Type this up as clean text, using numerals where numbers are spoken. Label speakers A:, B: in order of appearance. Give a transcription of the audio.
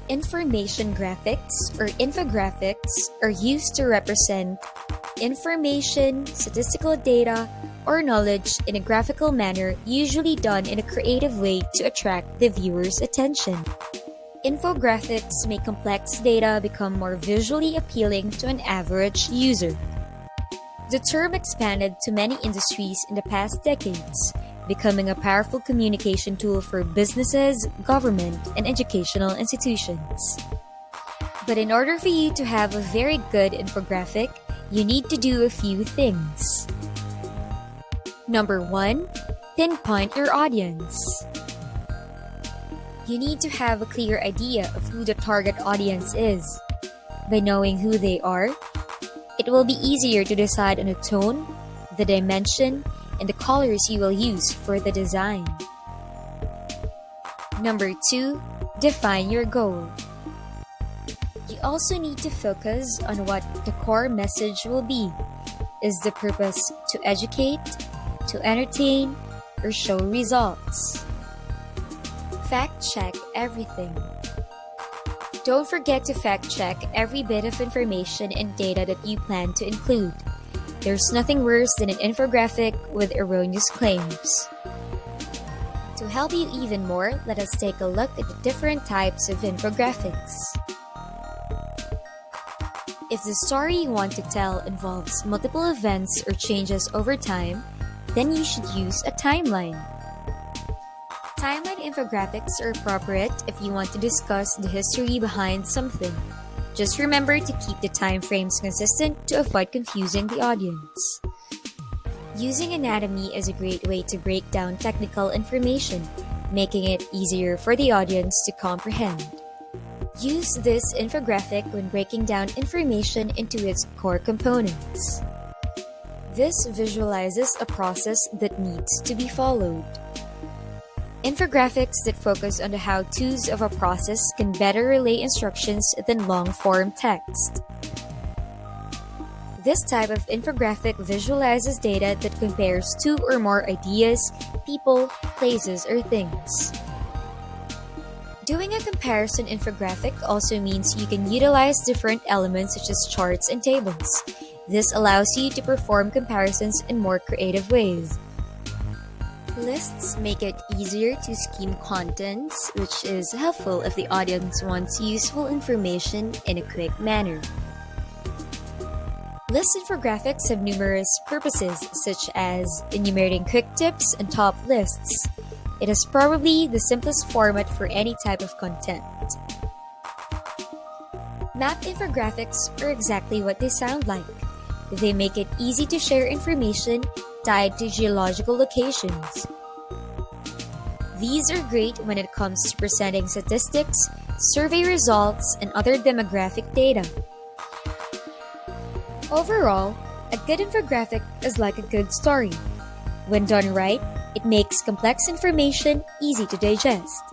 A: Information graphics or infographics are used to represent information, statistical data, or knowledge in a graphical manner, usually done in a creative way to attract the viewer's attention. Infographics make complex data become more visually appealing to an average user. The term expanded to many industries in the past decades, becoming a powerful communication tool for businesses, government, and educational institutions. But in order for you to have a very good infographic, you need to do a few things. Number 1, pinpoint your audience. You need to have a clear idea of who the target audience is. By knowing who they are, it will be easier to decide on the tone, the dimension, and the colors you will use for the design. Number 2, define your goal. You also need to focus on what the core message will be. Is the purpose to educate, to entertain, or show results? Fact-check everything. Don't forget to fact-check every bit of information and data that you plan to include. There's nothing worse than an infographic with erroneous claims. To help you even more, let us take a look at the different types of infographics. If the story you want to tell involves multiple events or changes over time, then you should use a timeline. Timeline infographics are appropriate if you want to discuss the history behind something. Just remember to keep the time frames consistent to avoid confusing the audience. Using anatomy is a great way to break down technical information, making it easier for the audience to comprehend. Use this infographic when breaking down information into its core components. This visualizes a process that needs to be followed. Infographics that focus on the how-tos of a process can better relay instructions than long-form text. This type of infographic visualizes data that compares two or more ideas, people, places, or things. Doing a comparison infographic also means you can utilize different elements such as charts and tables. This allows you to perform comparisons in more creative ways. Lists make it easier to skim contents, which is helpful if the audience wants useful information in a quick manner. List infographics have numerous purposes, such as enumerating quick tips and top lists. It is probably the simplest format for any type of content. Map infographics are exactly what they sound like. They make it easy to share information tied to geological locations. These are great when it comes to presenting statistics, survey results, and other demographic data. Overall, a good infographic is like a good story. When done right, it makes complex information easy to digest.